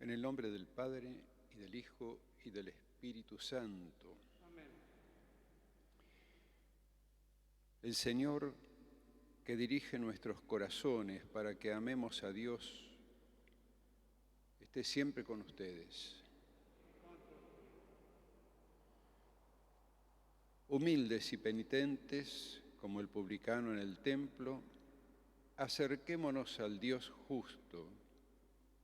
En el nombre del Padre, y del Hijo, y del Espíritu Santo. Amén. El Señor, que dirige nuestros corazones para que amemos a Dios, esté siempre con ustedes. Humildes y penitentes, como el publicano en el templo, acerquémonos al Dios justo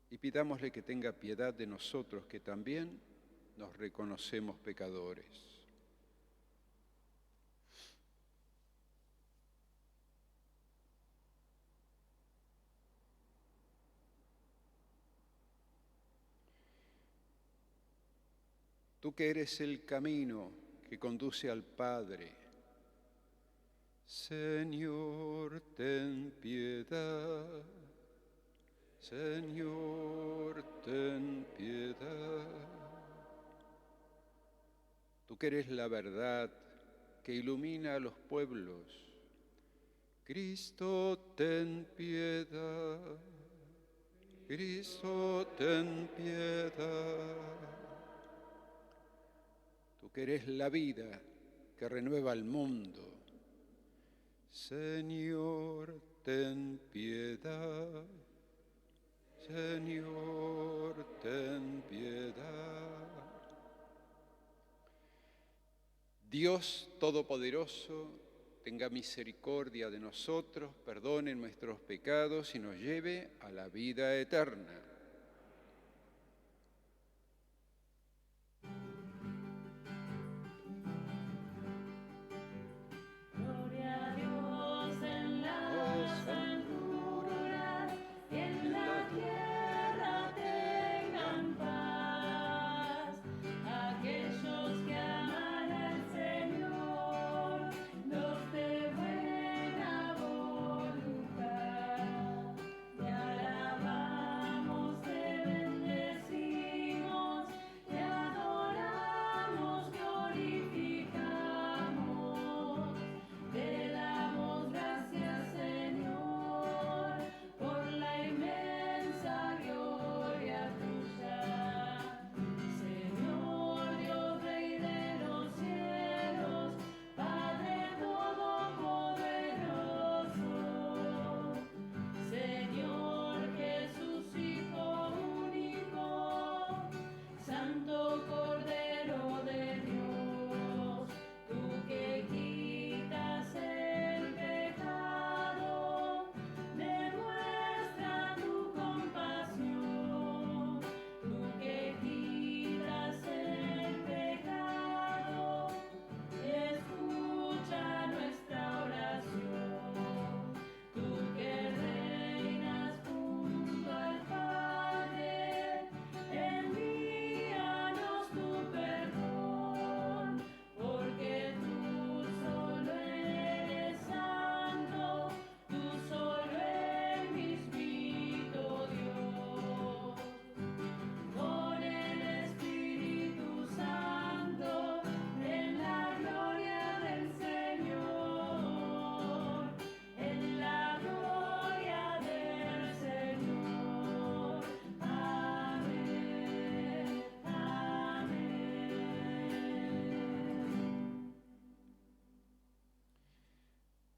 y pidámosle que tenga piedad de nosotros, que también nos reconocemos pecadores. Tú que eres el camino que conduce al Padre, Señor, ten piedad. Señor, ten piedad. Tú que eres la verdad que ilumina a los pueblos, Cristo, ten piedad. Cristo, ten piedad. Tú que eres la vida que renueva el mundo, Señor, ten piedad. Señor, ten piedad. Dios Todopoderoso, tenga misericordia de nosotros, perdone nuestros pecados y nos lleve a la vida eterna. Gloria a Dios en las alturas y en la tierra tengan paz. Aquellos que aman al Señor, los de buena voluntad. Te alabamos, te bendecimos, te adoramos, glorificamos. Te damos gracias, Señor, por la inmensa gloria tuya. Señor, Dios, Rey de los cielos, Padre todopoderoso. Señor Jesús, Hijo único, Santo Cordero de Dios, tú que quitas el pecado, demuestra tu compasión. Tú que quitas el pecado, escucha nuestra oración. Tú que reinas junto al Padre, envíanos tu perdón, porque tú solo eres santo, tú solo el mismito Dios. Con el Espíritu Santo, en la gloria del Señor, en la gloria del Señor. Amén, amén.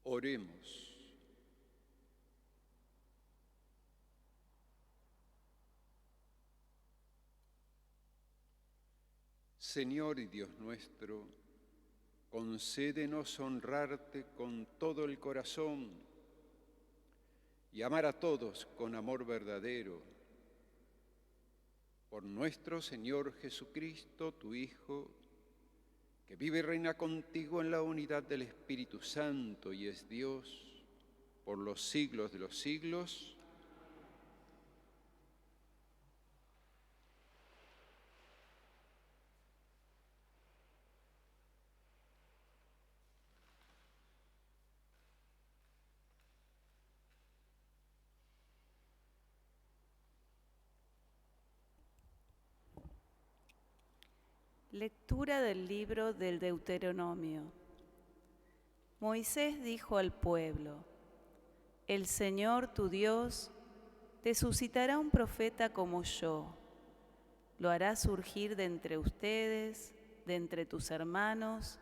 Oremos. Señor y Dios nuestro, concédenos honrarte con todo el corazón y amar a todos con amor verdadero. Por nuestro Señor Jesucristo, tu Hijo, que vive y reina contigo en la unidad del Espíritu Santo y es Dios por los siglos de los siglos. Lectura del libro del Deuteronomio. Moisés dijo al pueblo: El Señor tu Dios te suscitará un profeta como yo, lo hará surgir de entre ustedes, de entre tus hermanos,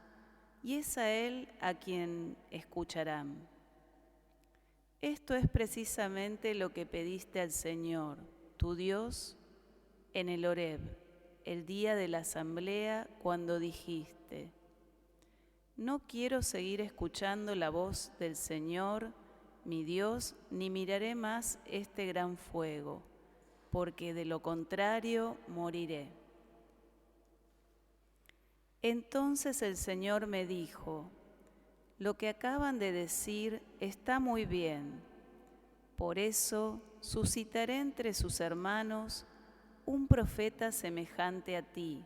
y es a él a quien escucharán. Esto es precisamente lo que pediste al Señor, tu Dios, en el Horeb, el día de la asamblea, cuando dijiste: no quiero seguir escuchando la voz del Señor, mi Dios, ni miraré más este gran fuego, porque de lo contrario moriré. Entonces el Señor me dijo: lo que acaban de decir está muy bien. Por eso suscitaré entre sus hermanos un profeta semejante a ti.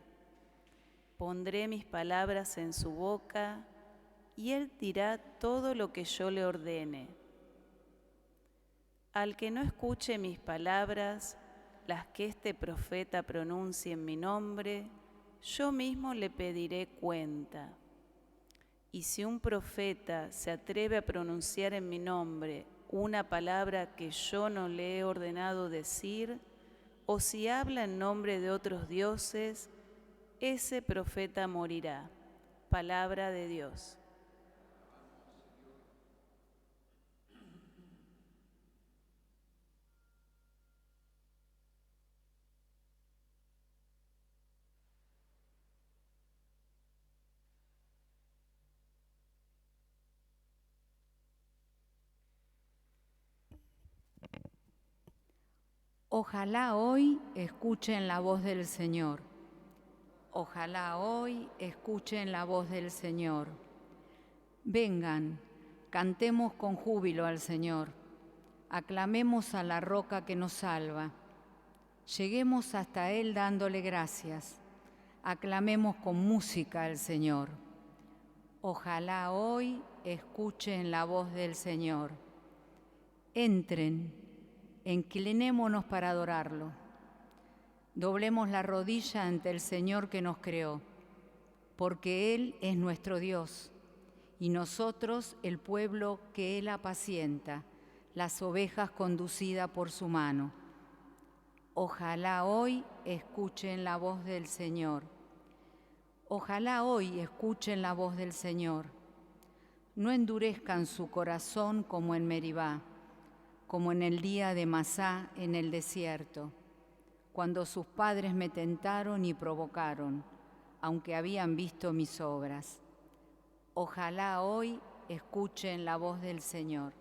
Pondré mis palabras en su boca y él dirá todo lo que yo le ordene. Al que no escuche mis palabras, las que este profeta pronuncie en mi nombre, yo mismo le pediré cuenta. Y si un profeta se atreve a pronunciar en mi nombre una palabra que yo no le he ordenado decir, o si habla en nombre de otros dioses, ese profeta morirá. Palabra de Dios. Ojalá hoy escuchen la voz del Señor. Ojalá hoy escuchen la voz del Señor. Vengan, cantemos con júbilo al Señor. Aclamemos a la roca que nos salva. Lleguemos hasta Él dándole gracias. Aclamemos con música al Señor. Ojalá hoy escuchen la voz del Señor. Entren, inclinémonos para adorarlo. Doblemos la rodilla ante el Señor que nos creó, porque Él es nuestro Dios, y nosotros el pueblo que Él apacienta, las ovejas conducidas por su mano. Ojalá hoy escuchen la voz del Señor. Ojalá hoy escuchen la voz del Señor. No endurezcan su corazón como en Meribá, como en el día de Masá en el desierto, cuando sus padres me tentaron y provocaron, aunque habían visto mis obras. Ojalá hoy escuchen la voz del Señor.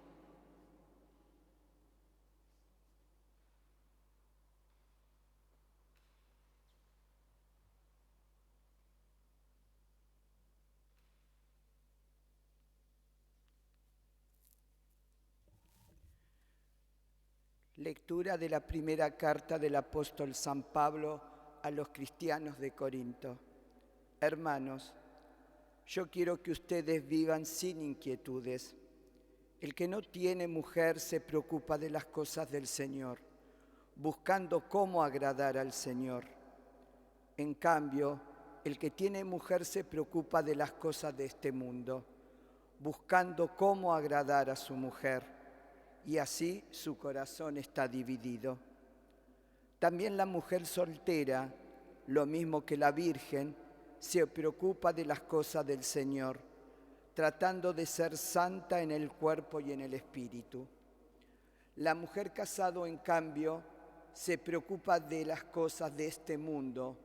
Lectura de la primera carta del apóstol San Pablo a los cristianos de Corinto. Hermanos, yo quiero que ustedes vivan sin inquietudes. El que no tiene mujer se preocupa de las cosas del Señor, buscando cómo agradar al Señor. En cambio, el que tiene mujer se preocupa de las cosas de este mundo, buscando cómo agradar a su mujer. Y así su corazón está dividido. También la mujer soltera, lo mismo que la virgen, se preocupa de las cosas del Señor, tratando de ser santa en el cuerpo y en el espíritu. La mujer casada, en cambio, se preocupa de las cosas de este mundo,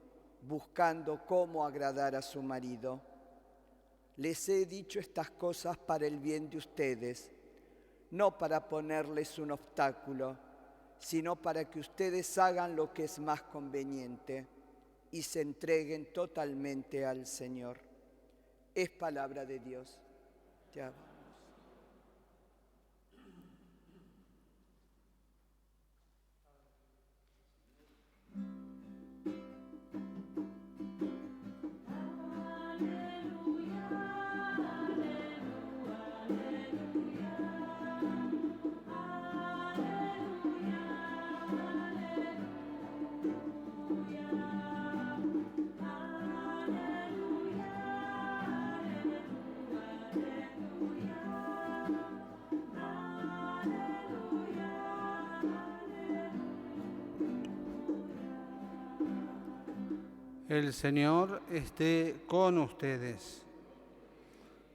buscando cómo agradar a su marido. Les he dicho estas cosas para el bien de ustedes, no para ponerles un obstáculo, sino para que ustedes hagan lo que es más conveniente y se entreguen totalmente al Señor. Es palabra de Dios. Te amamos. Aleluya. El Señor esté con ustedes.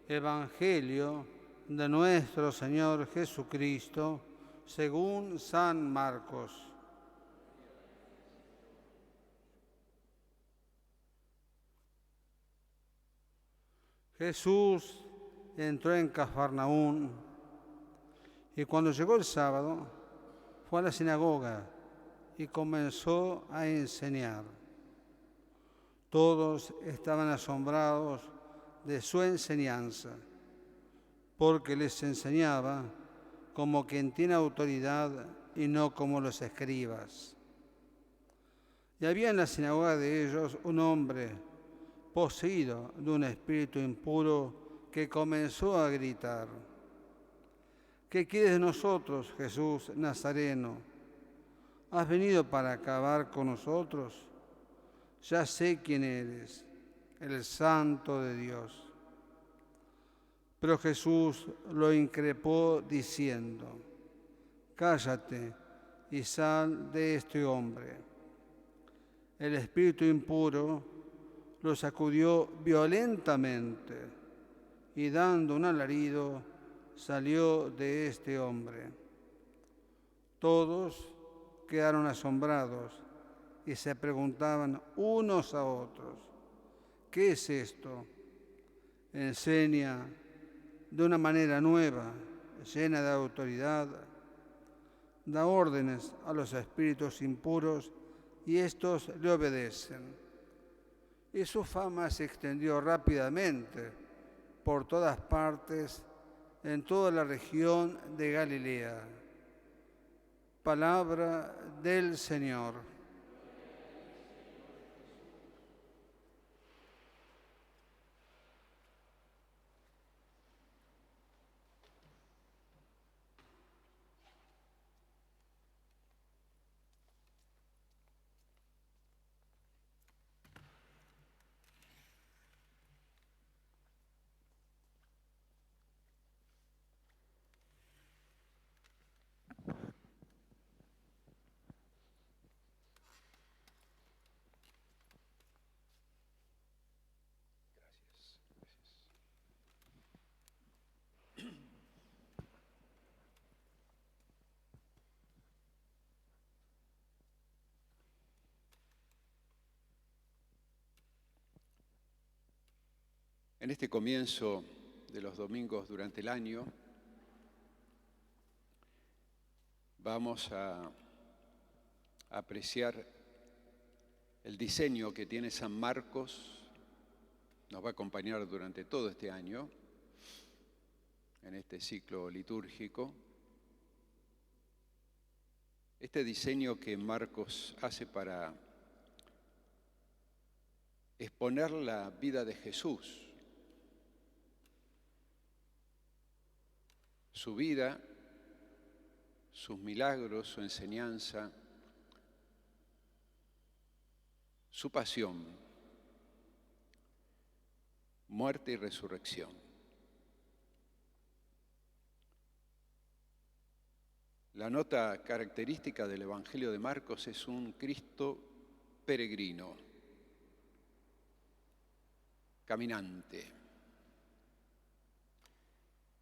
Evangelio de nuestro Señor Jesucristo según San Marcos. Jesús entró en Cafarnaún y cuando llegó el sábado fue a la sinagoga y comenzó a enseñar. Todos estaban asombrados de su enseñanza, porque les enseñaba como quien tiene autoridad y no como los escribas. Y había en la sinagoga de ellos un hombre poseído de un espíritu impuro que comenzó a gritar: ¿qué quieres de nosotros, Jesús Nazareno? ¿Has venido para acabar con nosotros? Ya sé quién eres, el Santo de Dios. Pero Jesús lo increpó diciendo: cállate y sal de este hombre. El espíritu impuro lo sacudió violentamente y dando un alarido salió de este hombre. Todos quedaron asombrados y se preguntaban unos a otros: ¿qué es esto? Enseña de una manera nueva, llena de autoridad, da órdenes a los espíritus impuros y estos le obedecen. Y su fama se extendió rápidamente por todas partes, en toda la región de Galilea. Palabra del Señor. En este comienzo de los domingos durante el año, vamos a apreciar el diseño que tiene San Marcos. Nos va a acompañar durante todo este año, en este ciclo litúrgico. Este diseño que Marcos hace para exponer la vida de Jesús, su vida, sus milagros, su enseñanza, su pasión, muerte y resurrección. La nota característica del Evangelio de Marcos es un Cristo peregrino, caminante.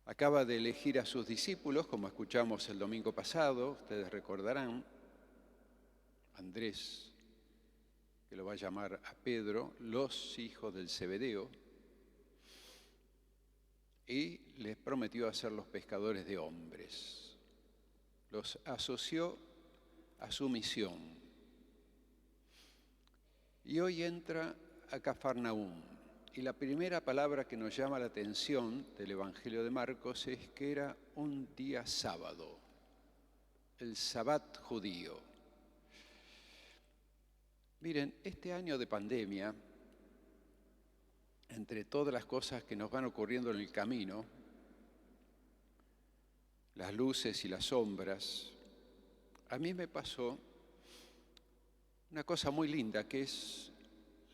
Acaba de elegir a sus discípulos, como escuchamos el domingo pasado, ustedes recordarán, Andrés, que lo va a llamar a Pedro, los hijos del Zebedeo, y les prometió hacerlos pescadores de hombres. Los asoció a su misión. Y hoy entra a Cafarnaún. Y la primera palabra que nos llama la atención del Evangelio de Marcos es que era un día sábado, el Sabbat judío. Miren, este año de pandemia, entre todas las cosas que nos van ocurriendo en el camino, las luces y las sombras, a mí me pasó una cosa muy linda, que es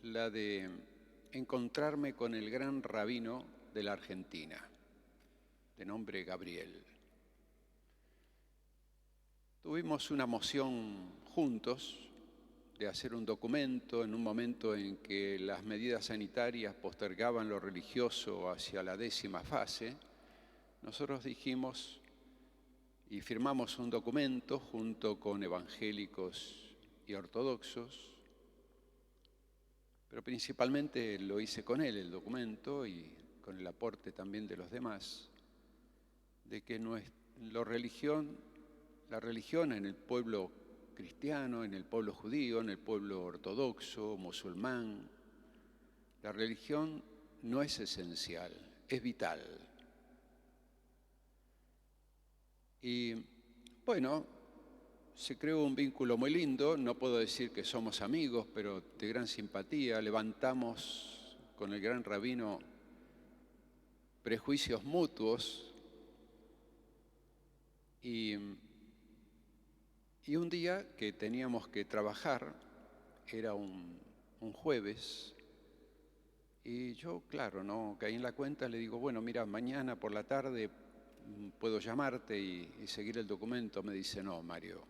la de encontrarme con el gran rabino de la Argentina, de nombre Gabriel. Tuvimos una moción juntos de hacer un documento en un momento en que las medidas sanitarias postergaban lo religioso hacia la 10ª fase, nosotros dijimos y firmamos un documento junto con evangélicos y ortodoxos, pero principalmente lo hice con él, el documento, y con el aporte también de los demás, de que la religión en el pueblo cristiano, en el pueblo judío, en el pueblo ortodoxo, musulmán, la religión no es esencial, es vital. Y bueno, se creó un vínculo muy lindo, no puedo decir que somos amigos, pero de gran simpatía. Levantamos con el gran rabino prejuicios mutuos y un día que teníamos que trabajar, era un jueves, y yo, claro, no caí en la cuenta, le digo, bueno, mira, mañana por la tarde puedo llamarte y seguir el documento. Me dice, no, Mario,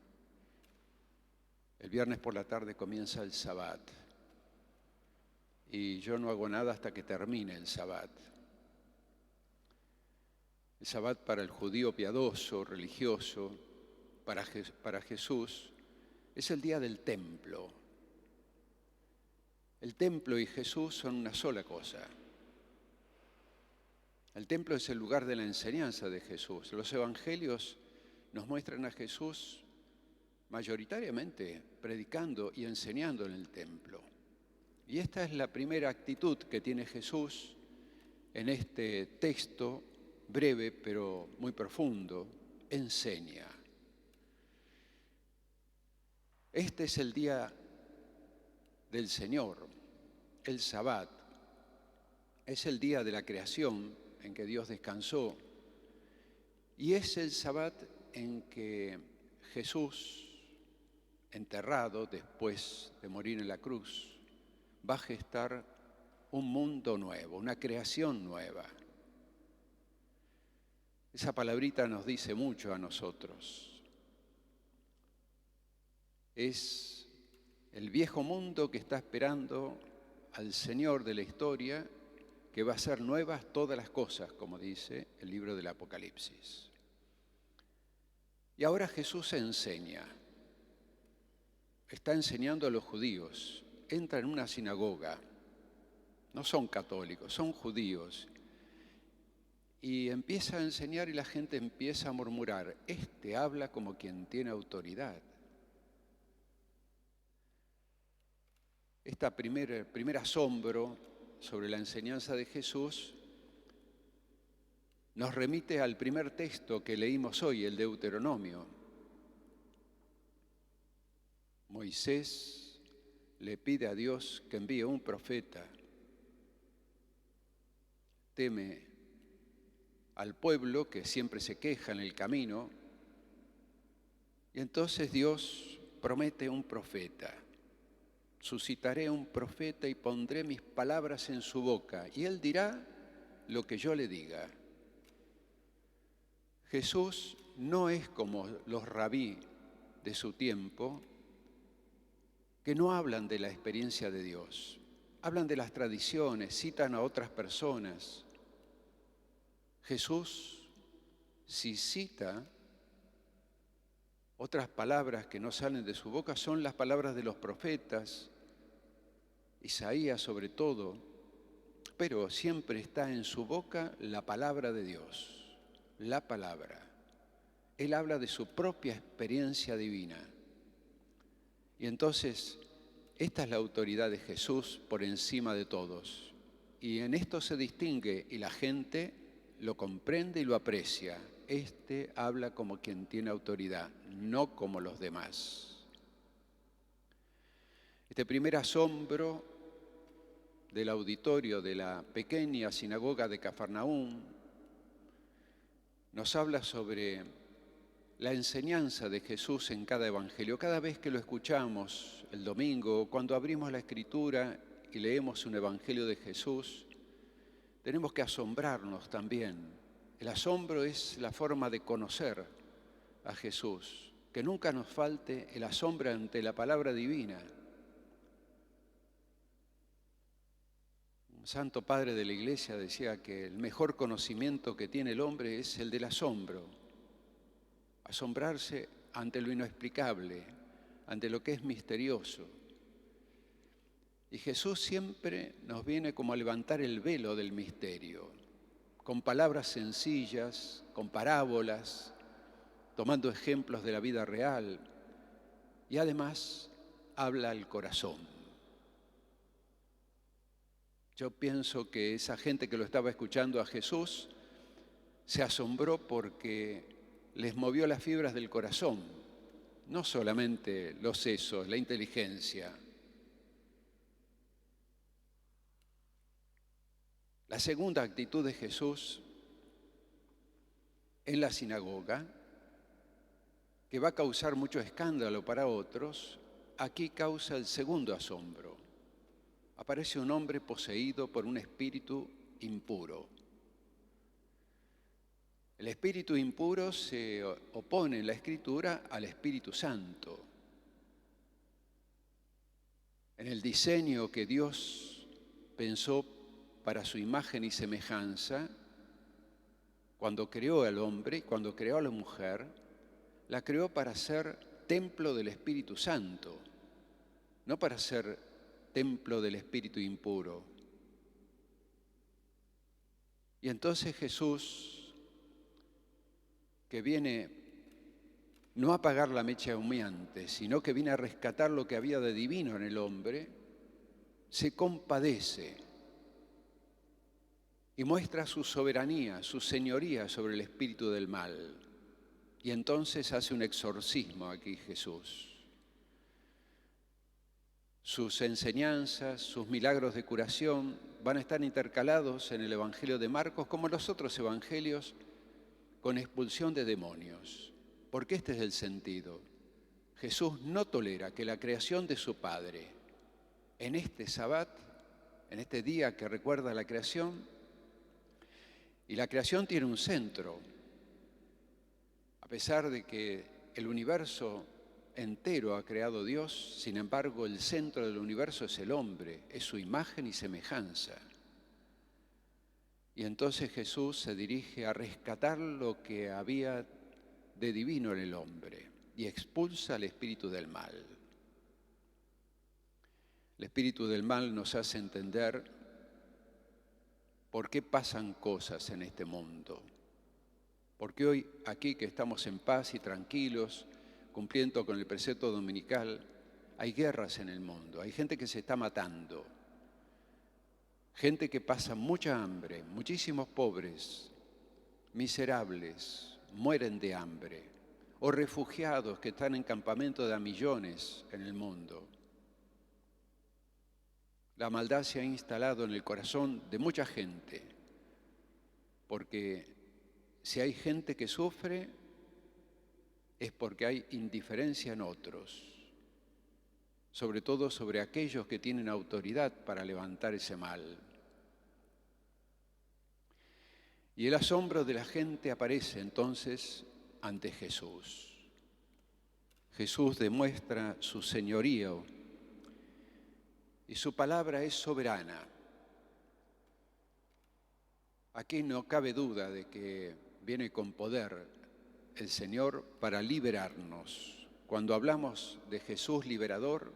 el viernes por la tarde comienza el Sabbat y yo no hago nada hasta que termine el Sabbat. El Sabbat para el judío piadoso, religioso, para Jesús, es el día del templo. El templo y Jesús son una sola cosa. El templo es el lugar de la enseñanza de Jesús. Los evangelios nos muestran a Jesús mayoritariamente predicando y enseñando en el templo. Y esta es la primera actitud que tiene Jesús en este texto breve pero muy profundo: enseña. Este es el día del Señor, el Sabbat. Es el día de la creación en que Dios descansó. Y es el Sabbat en que Jesús, enterrado después de morir en la cruz, va a gestar un mundo nuevo, una creación nueva. Esa palabrita nos dice mucho a nosotros. Es el viejo mundo que está esperando al Señor de la historia, que va a hacer nuevas todas las cosas, como dice el libro del Apocalipsis. Y ahora Jesús enseña. Está enseñando a los judíos. Entra en una sinagoga. No son católicos, son judíos. Y empieza a enseñar y la gente empieza a murmurar: este habla como quien tiene autoridad. Este primer asombro sobre la enseñanza de Jesús nos remite al primer texto que leímos hoy, el Deuteronomio. Moisés le pide a Dios que envíe un profeta. Teme al pueblo que siempre se queja en el camino, y entonces Dios promete un profeta. Suscitaré un profeta y pondré mis palabras en su boca, y él dirá lo que yo le diga. Jesús no es como los rabí de su tiempo, que no hablan de la experiencia de Dios, hablan de las tradiciones, citan a otras personas. Jesús, si cita otras palabras que no salen de su boca, son las palabras de los profetas, Isaías sobre todo, pero siempre está en su boca la palabra de Dios, la palabra. Él habla de su propia experiencia divina. Y entonces, esta es la autoridad de Jesús por encima de todos. Y en esto se distingue y la gente lo comprende y lo aprecia. Este habla como quien tiene autoridad, no como los demás. Este primer asombro del auditorio de la pequeña sinagoga de Cafarnaúm nos habla sobre la enseñanza de Jesús en cada evangelio. Cada vez que lo escuchamos el domingo, cuando abrimos la Escritura y leemos un evangelio de Jesús, tenemos que asombrarnos también. El asombro es la forma de conocer a Jesús. Que nunca nos falte el asombro ante la palabra divina. Un santo padre de la Iglesia decía que el mejor conocimiento que tiene el hombre es el del asombro. Asombrarse ante lo inexplicable, ante lo que es misterioso. Y Jesús siempre nos viene como a levantar el velo del misterio, con palabras sencillas, con parábolas, tomando ejemplos de la vida real, y además habla al corazón. Yo pienso que esa gente que lo estaba escuchando a Jesús se asombró porque les movió las fibras del corazón, no solamente los sesos, la inteligencia. La segunda actitud de Jesús en la sinagoga, que va a causar mucho escándalo para otros, aquí causa el segundo asombro. Aparece un hombre poseído por un espíritu impuro. El espíritu impuro se opone en la Escritura al Espíritu Santo. En el diseño que Dios pensó para su imagen y semejanza, cuando creó al hombre y cuando creó a la mujer, la creó para ser templo del Espíritu Santo, no para ser templo del espíritu impuro. Y entonces Jesús, que viene no a apagar la mecha humeante, sino que viene a rescatar lo que había de divino en el hombre, se compadece y muestra su soberanía, su señoría sobre el espíritu del mal. Y entonces hace un exorcismo aquí Jesús. Sus enseñanzas, sus milagros de curación van a estar intercalados en el Evangelio de Marcos como en los otros evangelios con expulsión de demonios. Porque este es el sentido. Jesús no tolera que la creación de su Padre en este Sabbat, en este día que recuerda la creación, y la creación tiene un centro. A pesar de que el universo entero ha creado Dios, sin embargo el centro del universo es el hombre, es su imagen y semejanza. Y entonces Jesús se dirige a rescatar lo que había de divino en el hombre y expulsa al espíritu del mal. El espíritu del mal nos hace entender por qué pasan cosas en este mundo. Porque hoy aquí que estamos en paz y tranquilos, cumpliendo con el precepto dominical, hay guerras en el mundo, hay gente que se está matando, gente que pasa mucha hambre, muchísimos pobres, miserables, mueren de hambre, o refugiados que están en campamentos de a millones en el mundo. La maldad se ha instalado en el corazón de mucha gente, porque si hay gente que sufre, es porque hay indiferencia en otros, sobre todo sobre aquellos que tienen autoridad para levantar ese mal. Y el asombro de la gente aparece entonces ante Jesús. Jesús demuestra su señorío y su palabra es soberana. Aquí no cabe duda de que viene con poder el Señor para liberarnos. Cuando hablamos de Jesús liberador,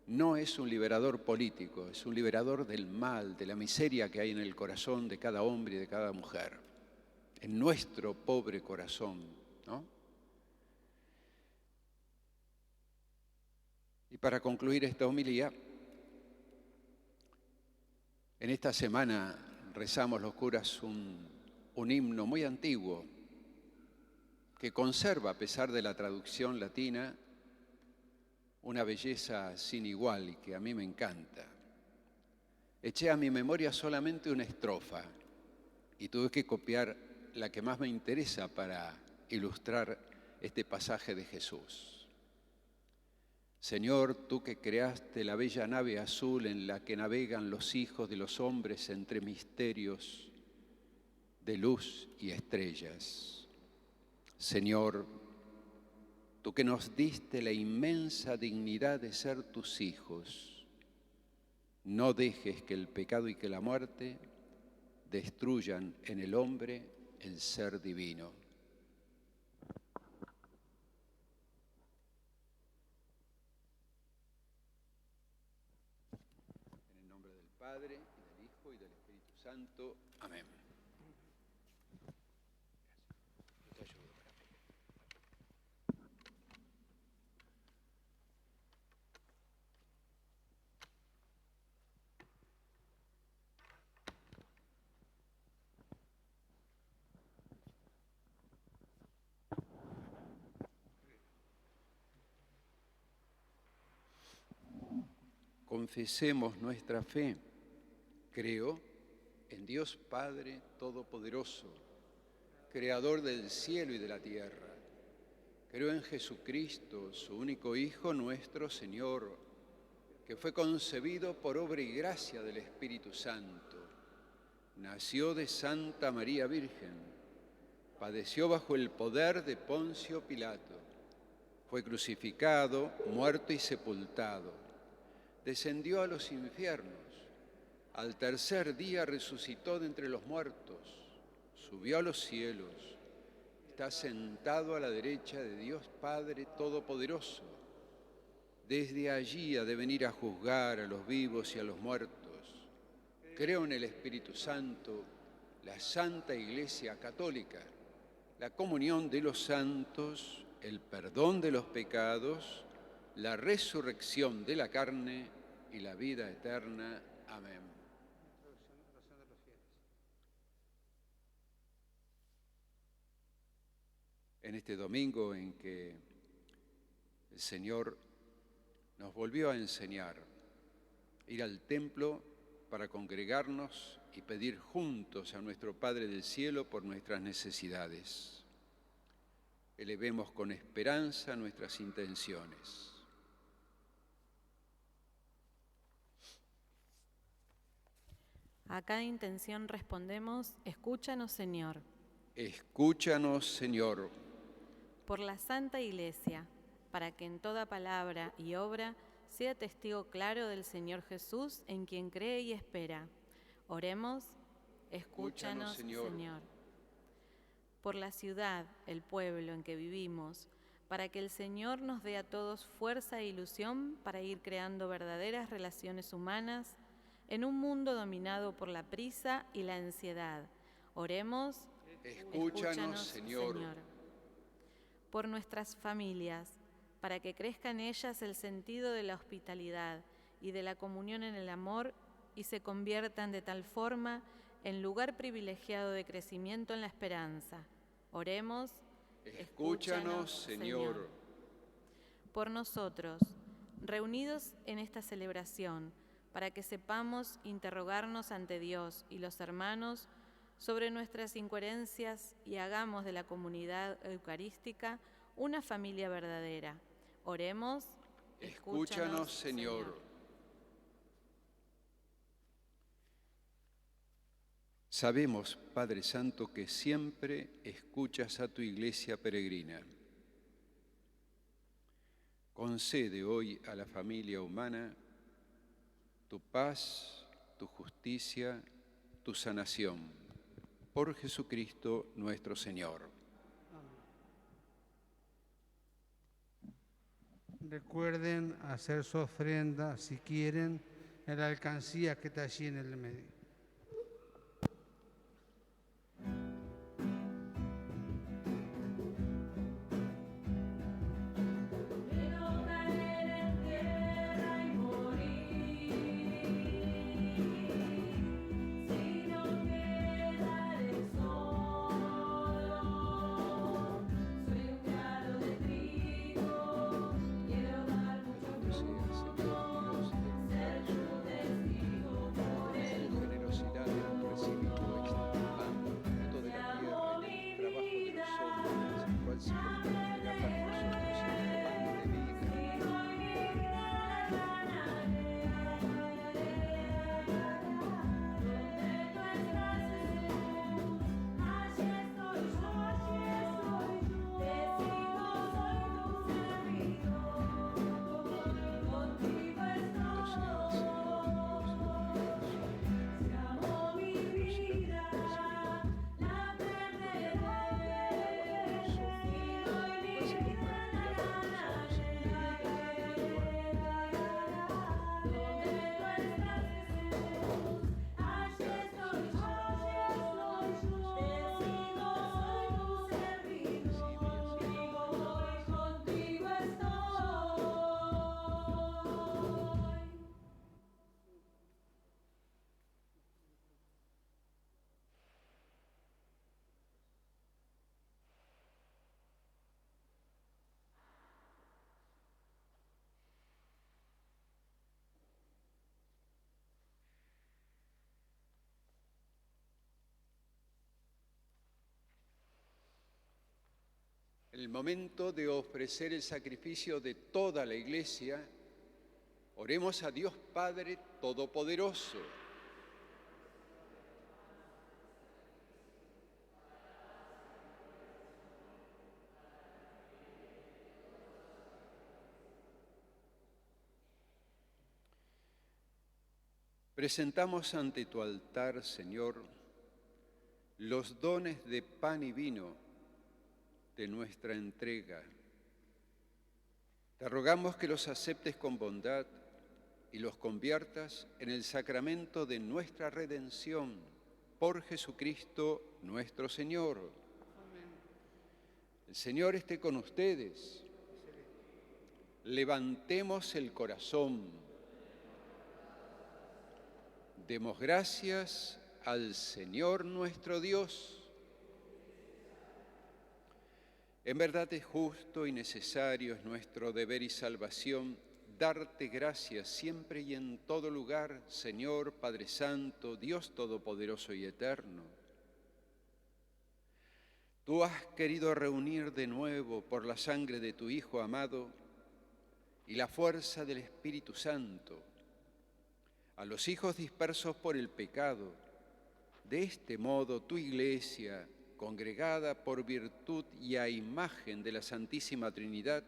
no es un liberador político, es un liberador del mal, de la miseria que hay en el corazón de cada hombre y de cada mujer, en nuestro pobre corazón, ¿no? Y para concluir esta homilía, en esta semana rezamos los curas un himno muy antiguo que conserva, a pesar de la traducción latina, una belleza sin igual y que a mí me encanta. Eché a mi memoria solamente una estrofa y tuve que copiar la que más me interesa para ilustrar este pasaje de Jesús. Señor, tú que creaste la bella nave azul en la que navegan los hijos de los hombres entre misterios de luz y estrellas. Señor, tú que nos diste la inmensa dignidad de ser tus hijos, No dejes que el pecado y que la muerte destruyan en el hombre el ser divino. En el nombre del Padre, y del Hijo, y del Espíritu Santo. Amén. Confesemos nuestra fe. Creo en Dios Padre Todopoderoso, Creador del cielo y de la tierra. Creo en Jesucristo, su único Hijo, nuestro Señor, que fue concebido por obra y gracia del Espíritu Santo. Nació de Santa María Virgen, padeció bajo el poder de Poncio Pilato, fue crucificado, muerto y sepultado. Descendió a los infiernos, al tercer día resucitó de entre los muertos, subió a los cielos, está sentado a la derecha de Dios Padre Todopoderoso. Desde allí ha de venir a juzgar a los vivos y a los muertos. Creo en el Espíritu Santo, la Santa Iglesia Católica, la comunión de los santos, el perdón de los pecados, la resurrección de la carne y la vida eterna. Amén. En este domingo en que el Señor nos volvió a enseñar ir al templo para congregarnos y pedir juntos a nuestro Padre del Cielo por nuestras necesidades. Elevemos con esperanza nuestras intenciones. A cada intención respondemos, escúchanos, Señor. Escúchanos, Señor. Por la Santa Iglesia, para que en toda palabra y obra sea testigo claro del Señor Jesús, en quien cree y espera. Oremos, escúchanos, Señor. Por la ciudad, el pueblo en que vivimos, para que el Señor nos dé a todos fuerza e ilusión para ir creando verdaderas relaciones humanas en un mundo dominado por la prisa y la ansiedad. Oremos, escúchanos, Señor. Por nuestras familias, para que crezca en ellas el sentido de la hospitalidad y de la comunión en el amor y se conviertan de tal forma en lugar privilegiado de crecimiento en la esperanza. Oremos, escúchanos, Señor. Por nosotros, reunidos en esta celebración, para que sepamos interrogarnos ante Dios y los hermanos sobre nuestras incoherencias y hagamos de la comunidad eucarística una familia verdadera. Oremos, escúchanos, Señor. Sabemos, Padre Santo, que siempre escuchas a tu Iglesia peregrina. Concede hoy a la familia humana tu paz, tu justicia, tu sanación. Por Jesucristo nuestro Señor. Recuerden hacer su ofrenda, si quieren, en la alcancía que está allí en el medio. el momento de ofrecer el sacrificio de toda la Iglesia, oremos a Dios Padre Todopoderoso. Presentamos ante tu altar, Señor, los dones de pan y vino de nuestra entrega. Te rogamos que los aceptes con bondad y los conviertas en el sacramento de nuestra redención por Jesucristo nuestro Señor. El Señor esté con ustedes. Levantemos el corazón. Demos gracias al Señor nuestro Dios. En verdad es justo y necesario, es nuestro deber y salvación, darte gracias siempre y en todo lugar, Señor Padre Santo, Dios Todopoderoso y Eterno. Tú has querido reunir de nuevo por la sangre de tu Hijo amado y la fuerza del Espíritu Santo a los hijos dispersos por el pecado. De este modo tu Iglesia, congregada por virtud y a imagen de la Santísima Trinidad,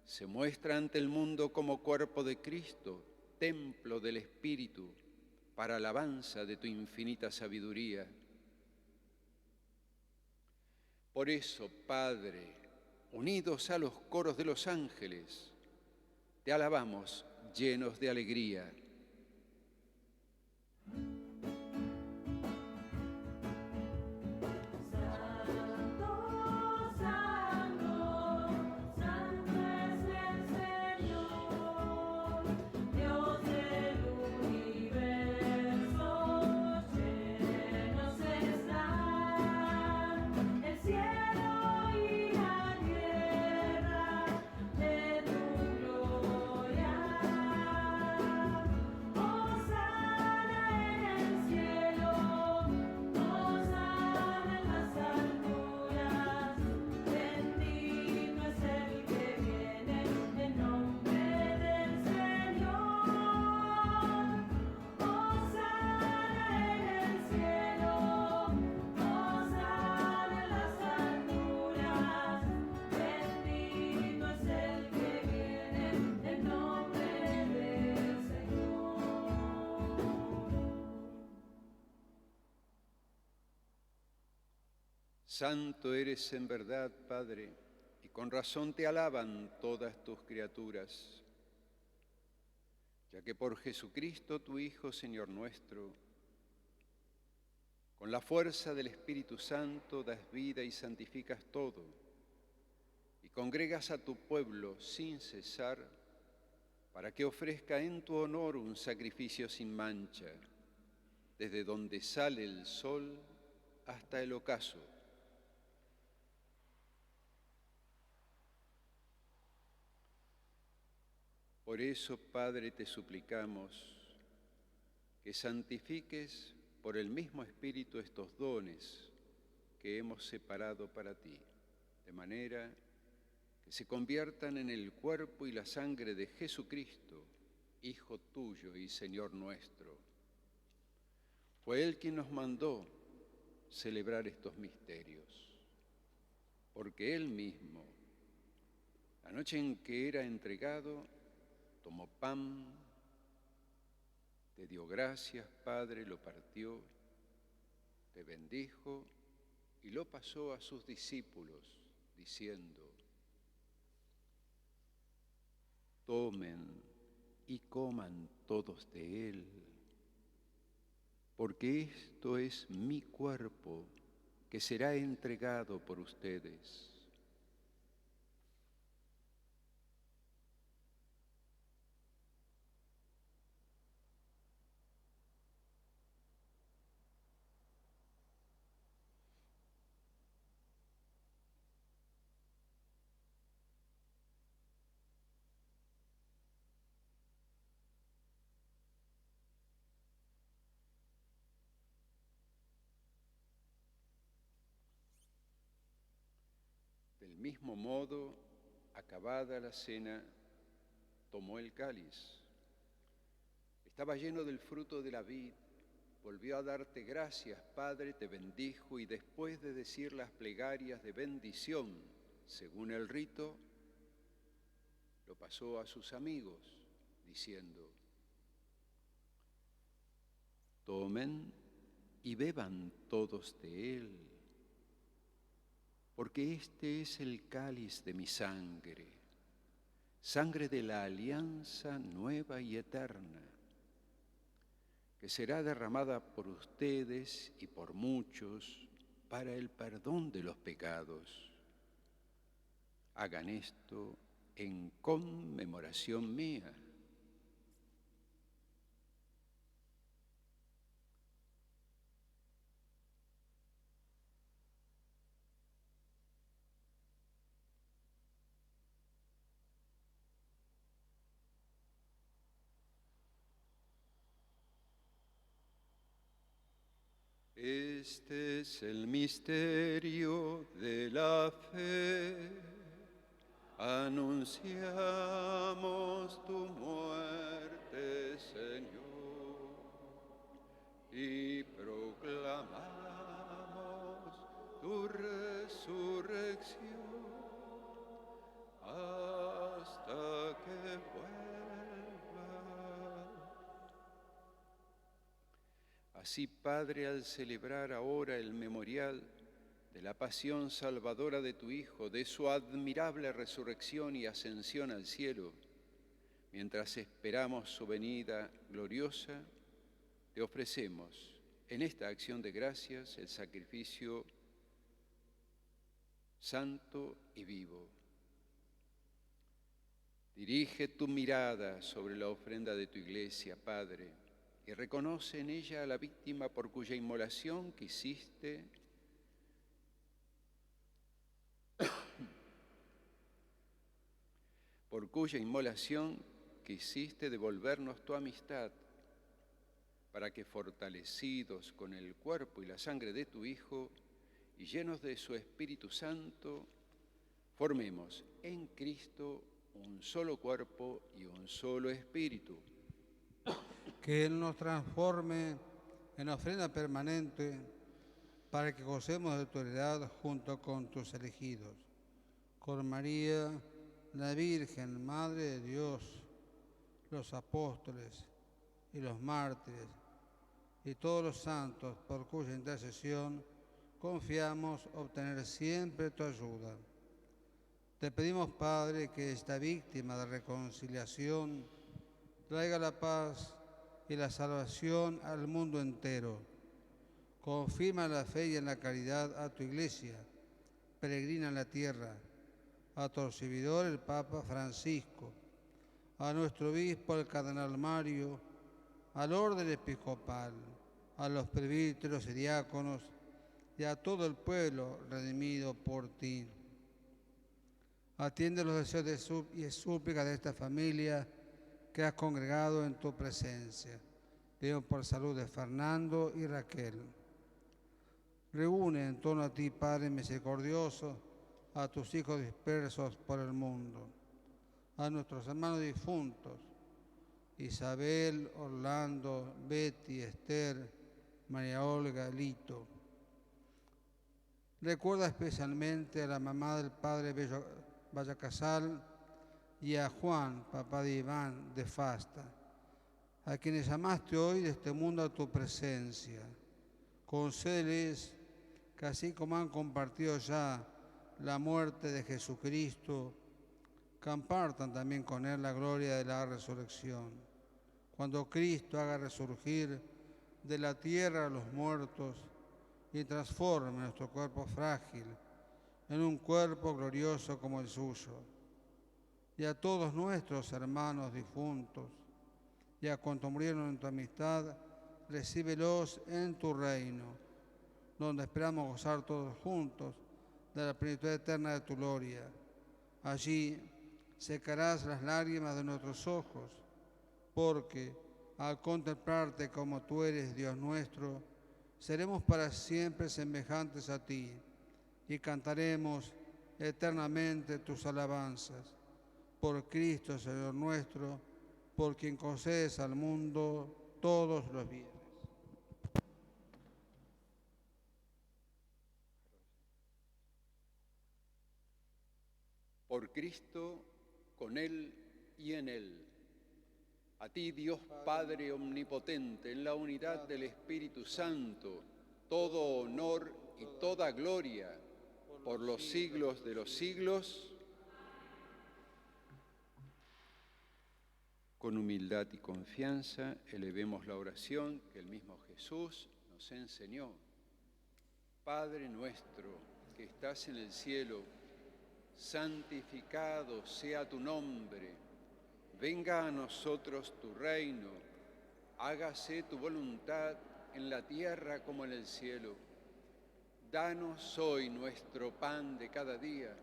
se muestra ante el mundo como cuerpo de Cristo, templo del Espíritu, para alabanza de tu infinita sabiduría. Por eso, Padre, unidos a los coros de los ángeles, te alabamos llenos de alegría. Santo eres en verdad, Padre, y con razón te alaban todas tus criaturas, ya que por Jesucristo, tu Hijo, Señor nuestro, con la fuerza del Espíritu Santo das vida y santificas todo, y congregas a tu pueblo sin cesar, para que ofrezca en tu honor un sacrificio sin mancha, desde donde sale el sol hasta el ocaso. Por eso, Padre, te suplicamos que santifiques por el mismo Espíritu estos dones que hemos separado para ti, de manera que se conviertan en el cuerpo y la sangre de Jesucristo, Hijo tuyo y Señor nuestro. Fue Él quien nos mandó celebrar estos misterios, porque Él mismo, la noche en que era entregado, tomó pan, te dio gracias, Padre, lo partió, te bendijo y lo pasó a sus discípulos, diciendo: tomen y coman todos de él, porque esto es mi cuerpo que será entregado por ustedes. mismo modo, acabada la cena, tomó el cáliz. Estaba lleno del fruto de la vid. Volvió a darte gracias, Padre, te bendijo, y después de decir las plegarias de bendición, según el rito, lo pasó a sus amigos, diciendo: tomen y beban todos de él, porque este es el cáliz de mi sangre, sangre de la alianza nueva y eterna, que será derramada por ustedes y por muchos para el perdón de los pecados. Hagan esto en conmemoración mía. Este es el misterio de la fe. Anunciamos tu muerte, Señor, y proclamamos tu resurrección hasta que vuelvas. Así, Padre, al celebrar ahora el memorial de la pasión salvadora de tu Hijo, de su admirable resurrección y ascensión al cielo, mientras esperamos su venida gloriosa, te ofrecemos en esta acción de gracias el sacrificio santo y vivo. Dirige tu mirada sobre la ofrenda de tu Iglesia, Padre, y reconoce en ella a la víctima por cuya inmolación quisiste devolvernos tu amistad, para que, fortalecidos con el cuerpo y la sangre de tu Hijo y llenos de su Espíritu Santo, formemos en Cristo un solo cuerpo y un solo espíritu. Que Él nos transforme en ofrenda permanente para que gocemos de tu heredad junto con tus elegidos. Con María, la Virgen, Madre de Dios, los apóstoles y los mártires y todos los santos por cuya intercesión confiamos obtener siempre tu ayuda. Te pedimos, Padre, que esta víctima de reconciliación traiga la paz y la salvación al mundo entero. Confirma la fe y en la caridad a tu Iglesia, peregrina en la tierra, a tu servidor el Papa Francisco, a nuestro obispo el Cardenal Mario, al orden episcopal, a los presbíteros y diáconos y a todo el pueblo redimido por ti. Atiende los deseos y súplicas de esta familia que has congregado en tu presencia. Pido por salud de Fernando y Raquel. Reúne en torno a ti, Padre misericordioso, a tus hijos dispersos por el mundo, a nuestros hermanos difuntos, Isabel, Orlando, Betty, Esther, María Olga, Lito. Recuerda especialmente a la mamá del Padre Vallacasal y a Juan, papá de Iván, de Fasta, a quienes llamaste hoy de este mundo a tu presencia. Concédeles que así como han compartido ya la muerte de Jesucristo, compartan también con Él la gloria de la resurrección. Cuando Cristo haga resurgir de la tierra a los muertos y transforme nuestro cuerpo frágil en un cuerpo glorioso como el suyo. Y a todos nuestros hermanos difuntos y a cuantos murieron en tu amistad, recíbelos en tu reino, donde esperamos gozar todos juntos de la plenitud eterna de tu gloria. Allí secarás las lágrimas de nuestros ojos, porque al contemplarte como tú eres, Dios nuestro, seremos para siempre semejantes a ti y cantaremos eternamente tus alabanzas. Por Cristo, Señor nuestro, por quien concedes al mundo todos los bienes. Por Cristo, con Él y en Él. A ti, Dios Padre omnipotente, en la unidad del Espíritu Santo, todo honor y toda gloria por los siglos de los siglos. Con humildad y confianza elevemos la oración que el mismo Jesús nos enseñó. Padre nuestro que estás en el cielo, santificado sea tu nombre. Venga a nosotros tu reino. Hágase tu voluntad en la tierra como en el cielo. Danos hoy nuestro pan de cada día.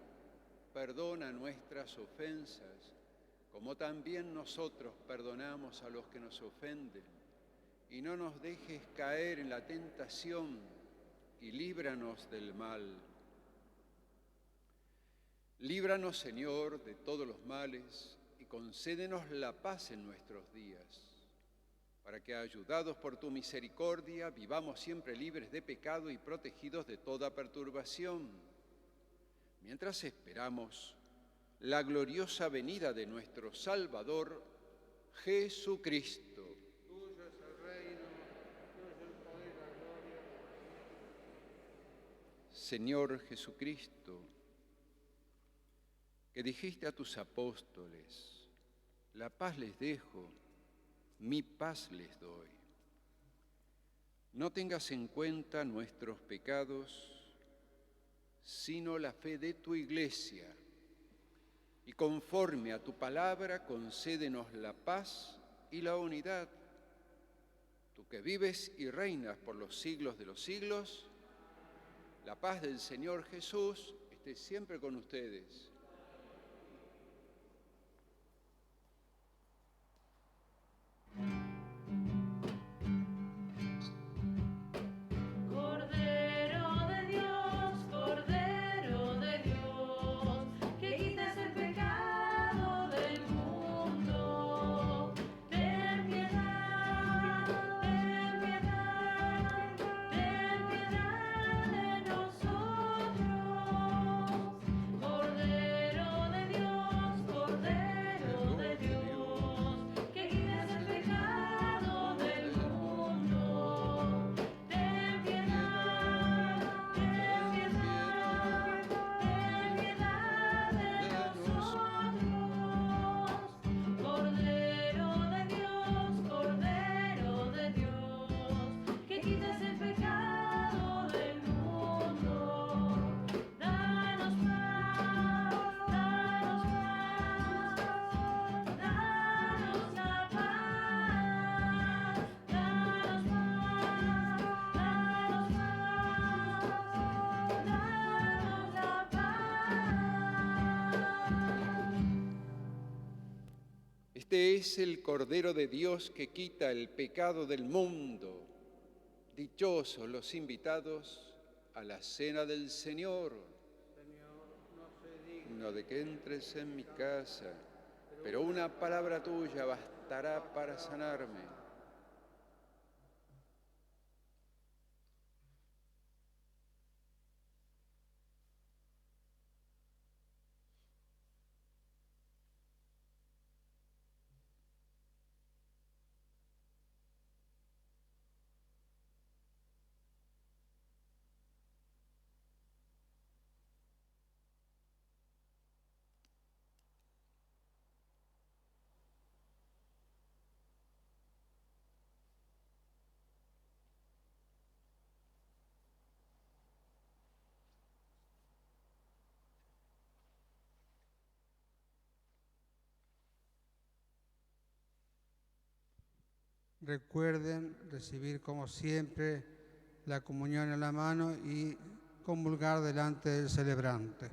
Perdona nuestras ofensas, como también nosotros perdonamos a los que nos ofenden. Y no nos dejes caer en la tentación, y líbranos del mal. Líbranos, Señor, de todos los males, y concédenos la paz en nuestros días, para que, ayudados por tu misericordia, vivamos siempre libres de pecado y protegidos de toda perturbación, mientras esperamos la gloriosa venida de nuestro Salvador, Jesucristo. Tuyo es el reino, tuyo es el poder y la gloria. Señor Jesucristo, que dijiste a tus apóstoles, la paz les dejo, mi paz les doy. No tengas en cuenta nuestros pecados, sino la fe de tu Iglesia, y conforme a tu palabra concédenos la paz y la unidad. Tú que vives y reinas por los siglos de los siglos, la paz del Señor Jesús esté siempre con ustedes. Cordero de Dios, que quitas el pecado del mundo, ten piedad, ten piedad, ten piedad de nosotros. Cordero de Dios, que quitas el pecado del mundo, ten piedad, ten piedad, ten piedad de nosotros. Cordero de Dios, que quitas el pecado del mundo, danos paz, danos paz, danos la paz, danos paz, danos la paz. Este es el Cordero de Dios que quita el pecado del mundo. Dichosos los invitados a la cena del Señor. No de que entres en mi casa, pero una palabra tuya bastará para sanarme. Recuerden recibir como siempre la comunión en la mano y comulgar delante del celebrante.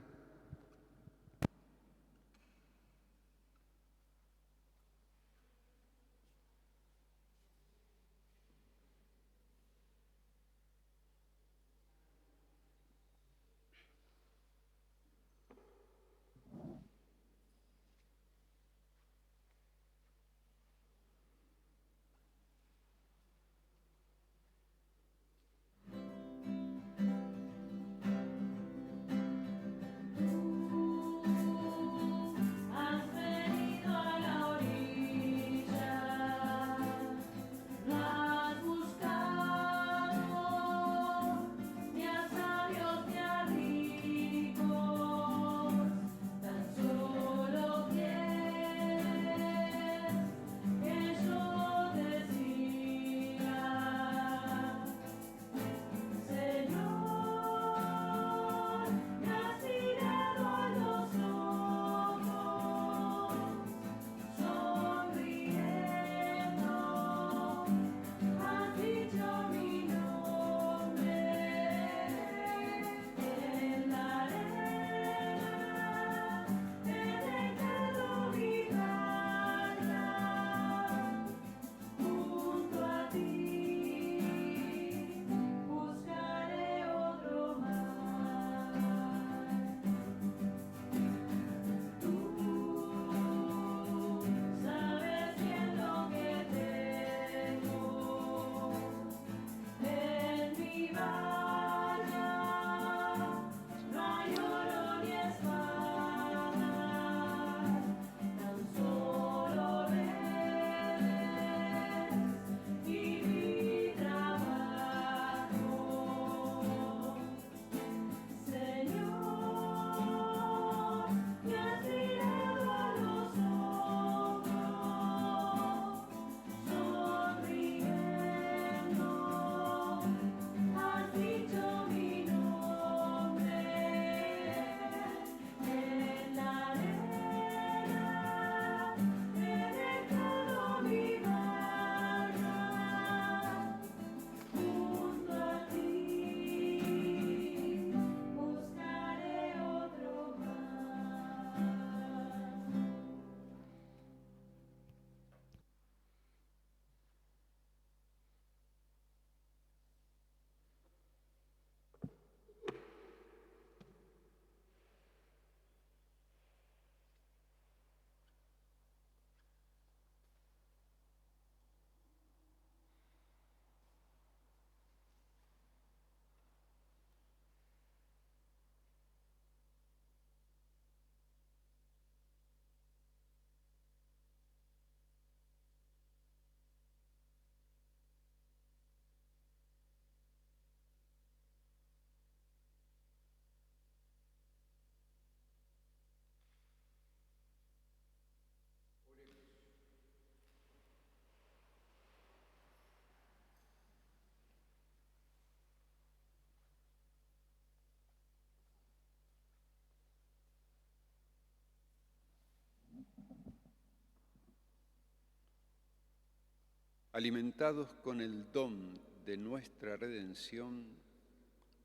Alimentados con el don de nuestra redención,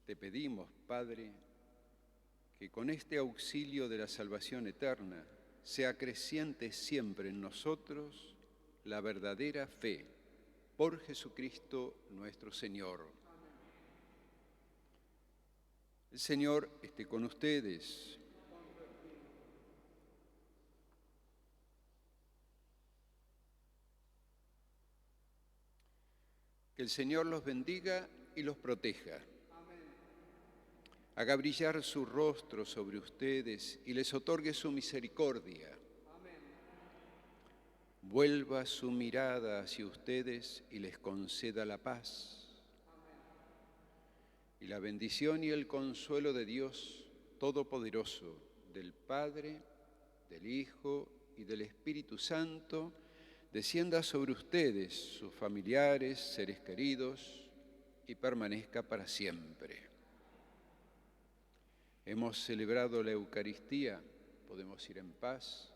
te pedimos, Padre, que con este auxilio de la salvación eterna sea creciente siempre en nosotros la verdadera fe por Jesucristo nuestro Señor. El Señor esté con ustedes. Que el Señor los bendiga y los proteja. Haga brillar su rostro sobre ustedes y les otorgue su misericordia. Vuelva su mirada hacia ustedes y les conceda la paz. Y la bendición y el consuelo de Dios Todopoderoso, del Padre, del Hijo y del Espíritu Santo, descienda sobre ustedes, sus familiares, seres queridos, y permanezca para siempre. Hemos celebrado la Eucaristía, podemos ir en paz.